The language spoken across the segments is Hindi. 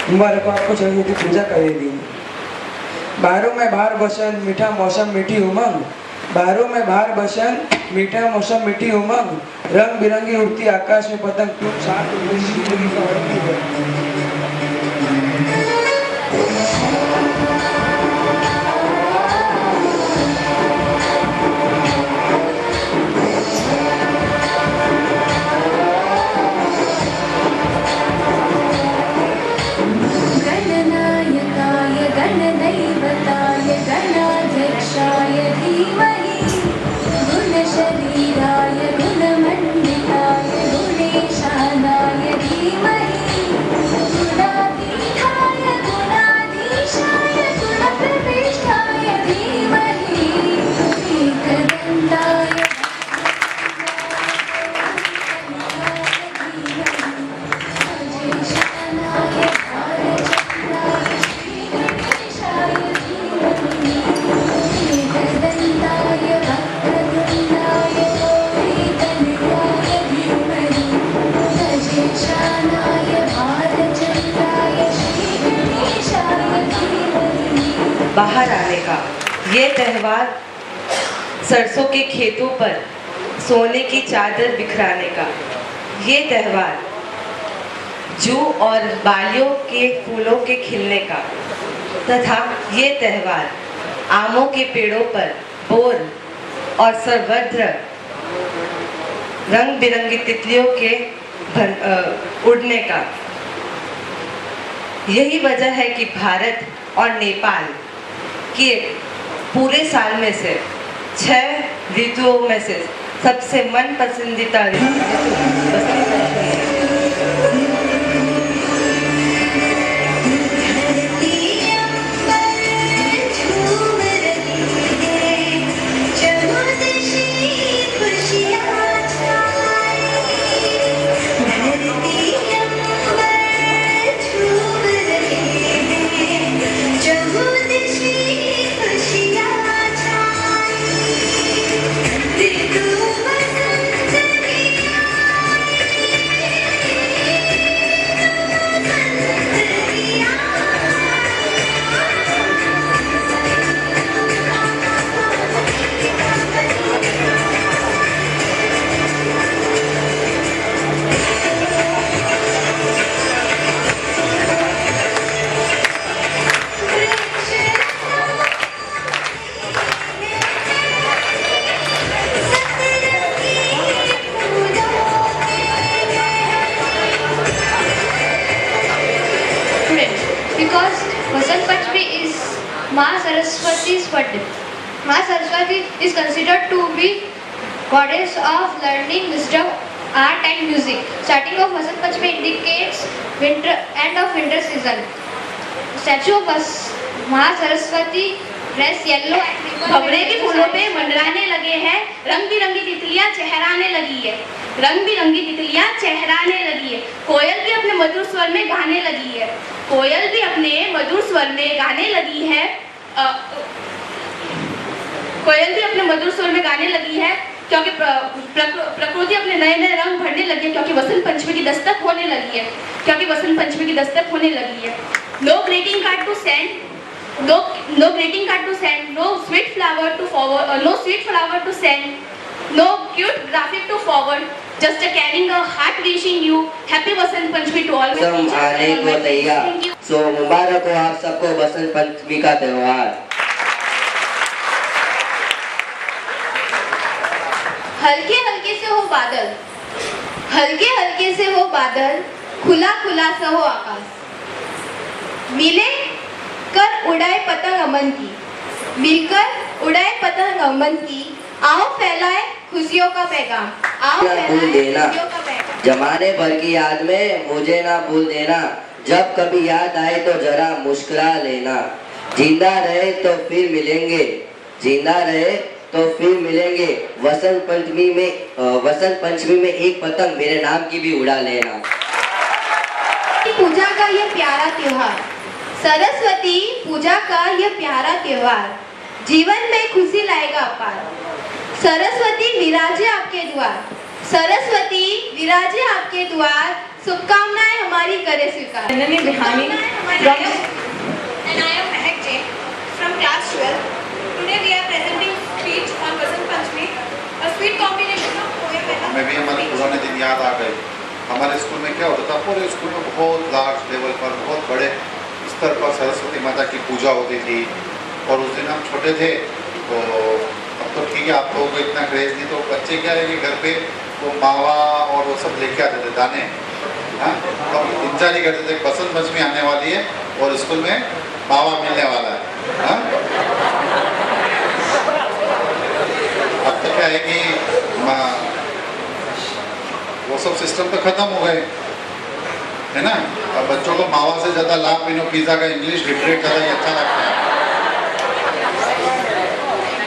मुबारक हो आपको सरस्वती पूजा करेगी। बारों में बाहर बसन मीठा मौसम मीठी उमंग, बारों में बाहर बसन मीठा मौसम मीठी उमंग, रंग बिरंगी उड़ती आकाश में पतंग, तुम साथ जिंदगी का बढ़ती है। बाहर आने का ये त्यौहार, सरसों के खेतों पर सोने की चादर बिखराने का ये त्यौहार, जू और बालियों के फूलों के खिलने का, तथा ये त्यौहार आमों के पेड़ों पर बोर और सर्वत्र रंग बिरंगी तितलियों के उड़ने का। यही वजह है कि भारत और नेपाल के पूरे साल में से 6 ऋतुओं में से सबसे मन पसंदीदा ऋतु बसंत पंचमी है। Because Vasant Panchami is Ma Saraswati's birthday. Ma Saraswati is considered to be goddess of learning, wisdom, art and music. Starting of Vasant Panchami indicates end of winter season. Statue of Ma Saraswati dress yellow and Bhaware के फूलों पे मंडराने लगे हैं, रंग बिरंगी तितलियां चहराने लगी है, रंग बिरंगी तितलियां चहराने लगी है। कोयल भी अपने मधुर स्वर में गाने लगी है, कोयल भी अपने मधुर स्वर में गाने लगी है, कोयल भी अपने मधुर स्वर में गाने लगी है, क्योंकि प्रकृति अपने नए नए रंग भरने लगी है, क्योंकि वसंत पंचमी की दस्तक होने लगी है, क्योंकि वसंत पंचमी की दस्तक होने लगी है। No greeting card to send, no greeting card to send, no sweet flower to forward, no sweet flower to send, no cute graphic to forward, just carrying a heart wishing you happy Vasant Panchami to all. सब आने को तैयार। सो मुबारक हो आप सबको बसंत पंचमी का त्योहार। हल्के हल्के से हो बादल, हल्के हल्के से हो बादल, खुला खुला सा हो आकाश, मिले कर उड़ाए पतंग अमन की, मिलकर उड़ाए पतंग अमन की, आओ फैलाए खुशियों का पैगाम, आओ फैलाए खुशियों का पैगाम। जमाने भर की याद में मुझे ना भूल देना, जब कभी याद आए तो जरा मुस्कुरा लेना, जिंदा रहे तो फिर मिलेंगे, जिंदा रहे तो फिर मिलेंगे, वसंत पंचमी में एक पतंग मेरे नाम की भी उड़ा लेना। पूजा का यह प्यारा त्योहार, सरस्वती पूजा का यह प्यारा त्योहार जीवन में खुशी लाएगा अपार। सरस्वती विराजे आपके द्वार, सरस्वती विराजे आपके द्वार, शुभकामनाएं हमारी करे स्वीकार। Anani Bihani And I am Mehak Jain from class 12. Today we are presenting speech on Vasant Panchami, a sweet combination of poem and हमें भी हमारे पुराने दिन याद आ गए। हमारे स्कूल में क्या होता था, पूरे स्कूल में बहुत लार्ज लेवल पर, बहुत बड़े स्तर पर सरस्वती माता की पूजा होती थी। और उस दिन हम छोटे थे तो अब तो ठीक है, आप लोगों को इतना क्रेज नहीं, तो बच्चे क्या है कि घर पे वो मावा और वो सब लेके आते थे दाने। हाँ, तो हम इंतजार ही करते थे बसंत पंचमी आने वाली है और स्कूल में मावा मिलने वाला है। हाँ? अब तो क्या है कि वो सब सिस्टम तो खत्म हो गए, है ना। अब बच्चों को मावा से ज्यादा ला पिनो पिज्जा का इंग्लिश लिटरेट ज्यादा ही अच्छा लगता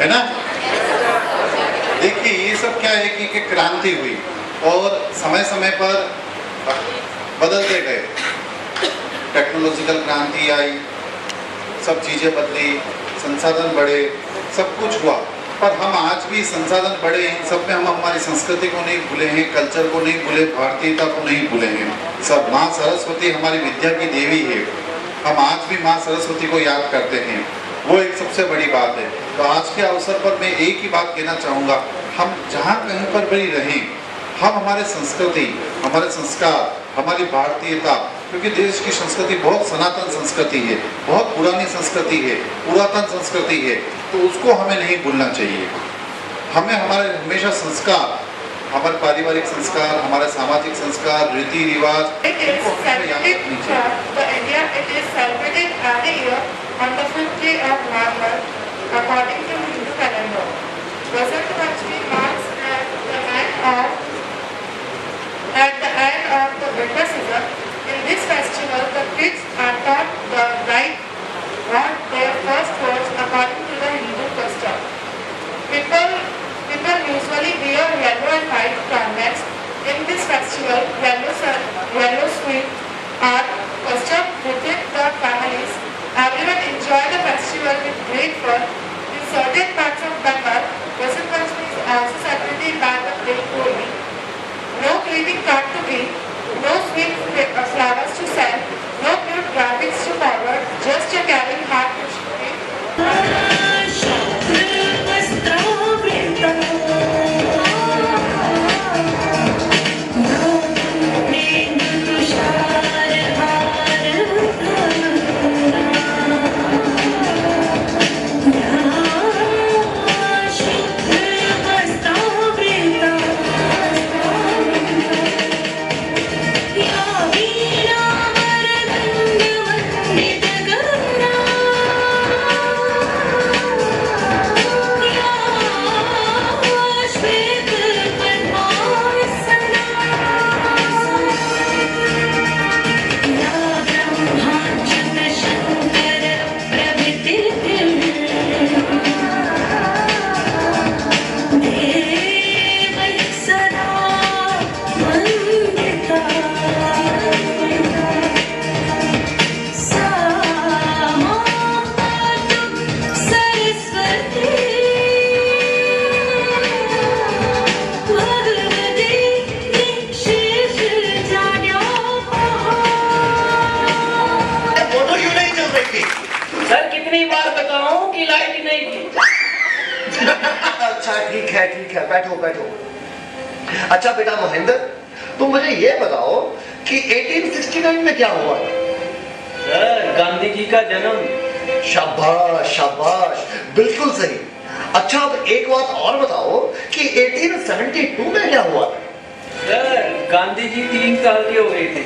है ना। देखिए ये सब क्या है कि क्रांति हुई और समय समय पर बदलते गए। टेक्नोलॉजिकल क्रांति आई, सब चीजें बदली, संसाधन बढ़े, सब कुछ हुआ, पर हम आज भी संसाधन बढ़े, इन सब में हम हमारी संस्कृति को नहीं भूले हैं, कल्चर को नहीं भूले, भारतीयता को नहीं भूले हैं। सब माँ सरस्वती हमारी विद्या की देवी है, हम आज भी माँ सरस्वती को याद करते हैं, वो एक सबसे बड़ी बात है। तो आज के अवसर पर मैं एक ही बात कहना चाहूँगा, हम जहाँ कहीं पर भी रहें, हम हमारे संस्कृति, हमारे संस्कार, हमारी भारतीयता, क्योंकि देश की संस्कृति बहुत सनातन संस्कृति है, बहुत पुरानी संस्कृति है, पुरातन संस्कृति है, तो उसको हमें नहीं भूलना चाहिए। हमें हमारे हमेशा संस्कार, हमारे पारिवारिक संस्कार, हमारे सामाजिक संस्कार, रीति रिवाज, इनको हमें याद रखनी चाहिए। On the 5th day of November, according to Hindu calendar, Vasant Panchami marks at the end of the winter season. In this festival, the kids are taught the right what their first words according to the Hindu custom. People usually wear yellow and white garments. In this festival, yellow sweets are custom within the families. Everyone enjoy the festival with great fun. In certain parts of Bengal, Vasant Panchami is also celebrated by the great Holi. No greeting card to give, no sweet flowers to sell, no cute graphics to forward, just a caring heart to share. ठीक है, बैठो बैठो। अच्छा बेटा महेंद्र, तुम मुझे ये बताओ कि 1869 में क्या हुआ? सर, गांधी जी का जन्म। शाबाश शाबाश, बिल्कुल सही। अच्छा अब एक बात और बताओ कि 1872 में क्या हुआ? सर, गांधी जी 3 साल के हो गए थे।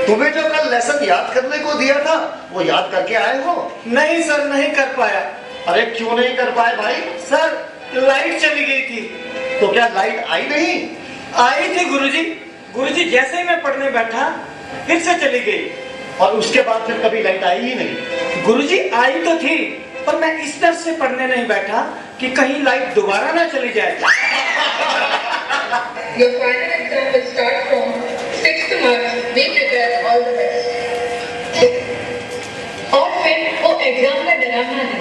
तुम्हें जो कल लेसन याद करने को दिया था वो याद करके आए हो? नहीं सर, नहीं कर पाया। अरे क्यों नहीं कर पाए भाई? सर, लाइट चली गई थी। तो क्या लाइट आई नहीं? आई थी गुरुजी। गुरुजी जैसे ही मैं पढ़ने बैठा फिर से चली गई और उसके बाद फिर कभी लाइट आई ही नहीं। गुरुजी आई तो थी, पर मैं इस तरह से पढ़ने नहीं बैठा कि कहीं लाइट दोबारा ना चली जाए। Your final exam will start from 6th March. Be prepared, all the best. और फिर वो एग्जाम का डरावना है।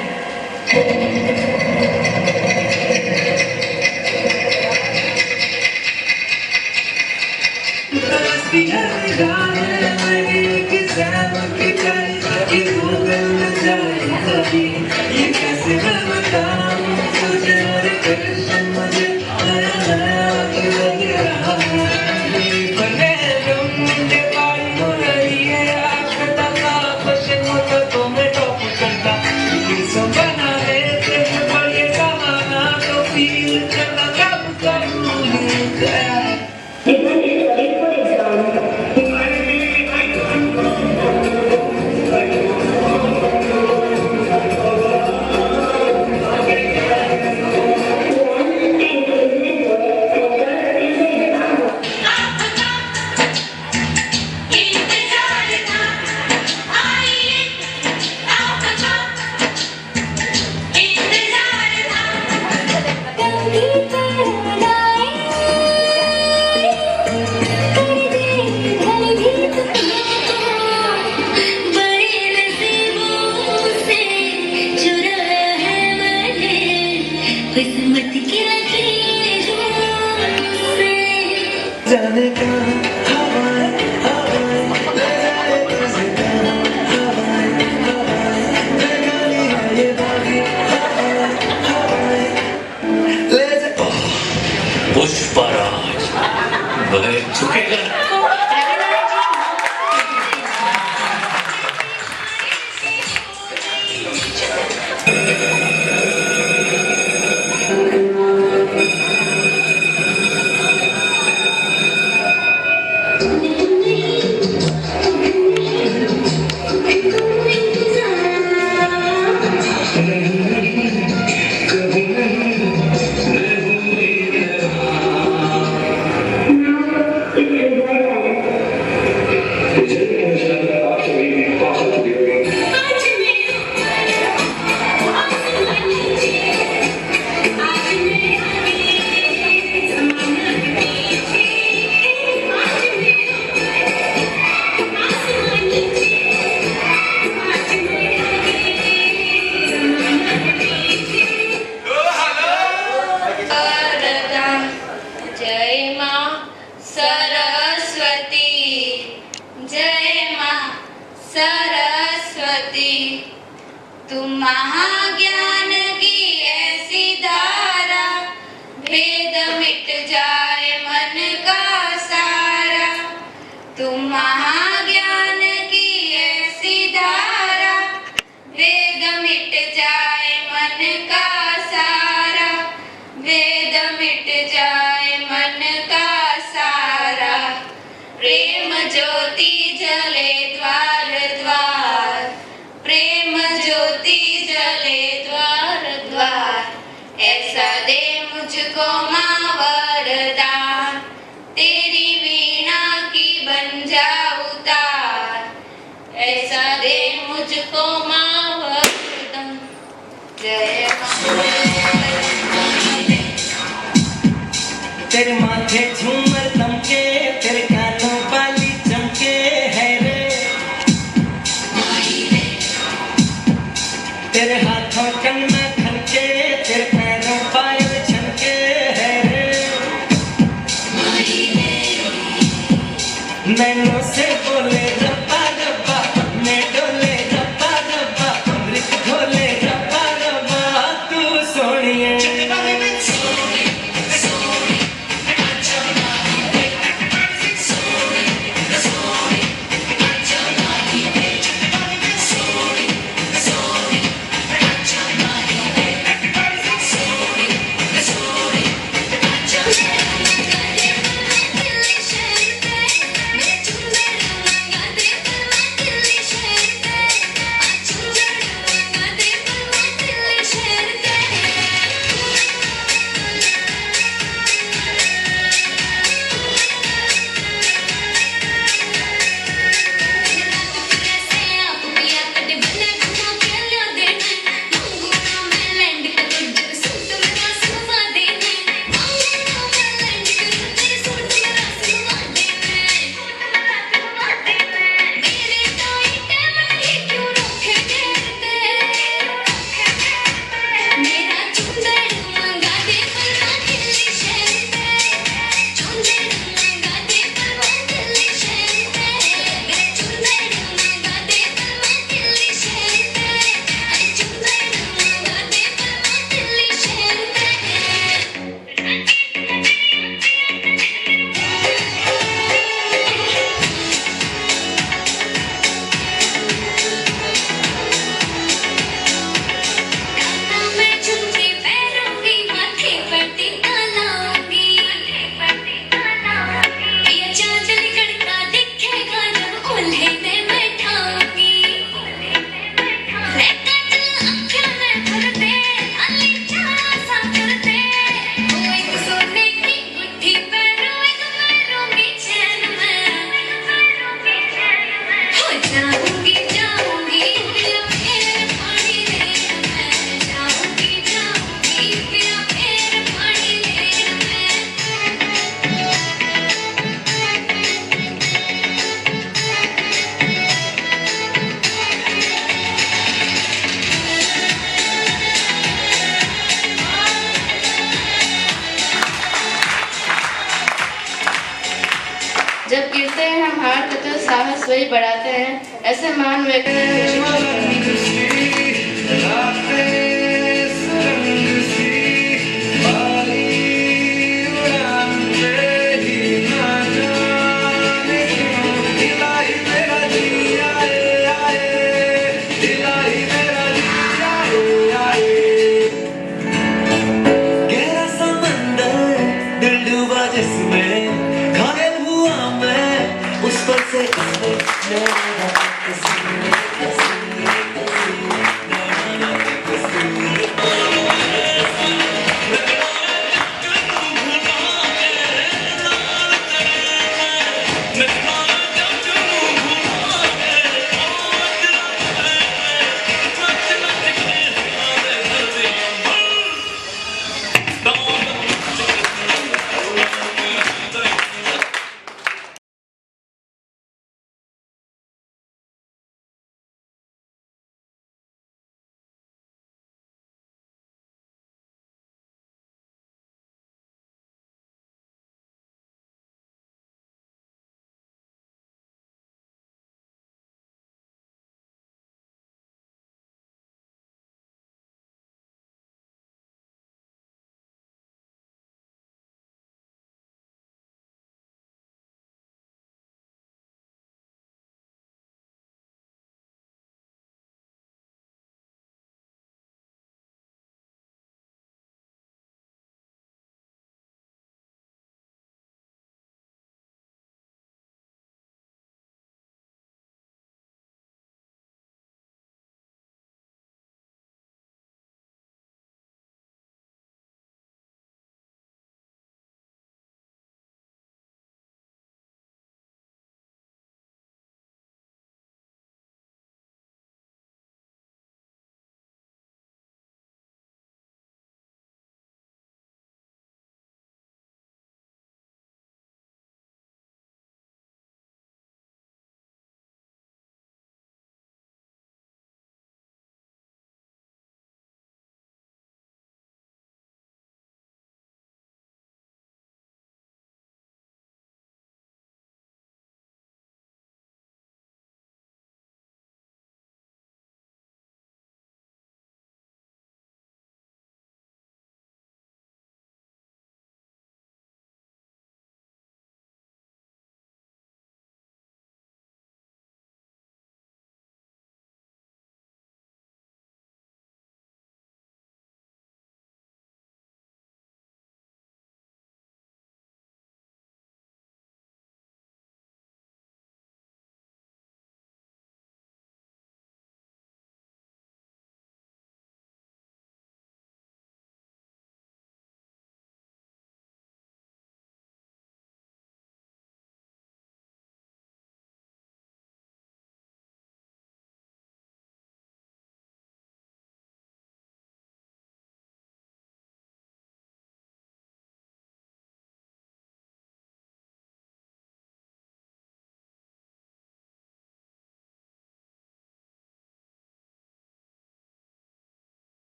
पुष्पराज वह झुकेगा। जय माँ सरस्वती, जय माँ सरस्वती। तुम महाज्ञान की ऐसी धारा, भेद मिट जाए मन का सारा। तुम महाज्ञान की ऐसी धारा, भेद मिट जाए मन का सारा, भेद मिट जाए मन का सारा। प्रेम ज्योति जले द्वार द्वार, प्रेम ज्योति जले द्वार द्वार। ऐसा दे मुझको माँ वरदान, तेरी वीणा की बन जाऊं तार। ऐसा दे मुझको माँ वरदान। जय माँ। तेरे माथे झूमर दमके, तेरे कानों वाली चमके है रे। तेरे हाथों कंगना खनके, तेरे पैरों पायल छनके है रे। नैनों से बोले रब्बा रब्बा, मैं डोले रब्बा रब्बा, अमृत घोले रब्बा रब्बा। तू सोनिए मैं जीतते हैं हम हारते तो साहस वही बढ़ाते हैं, ऐसे महान व्यक्ति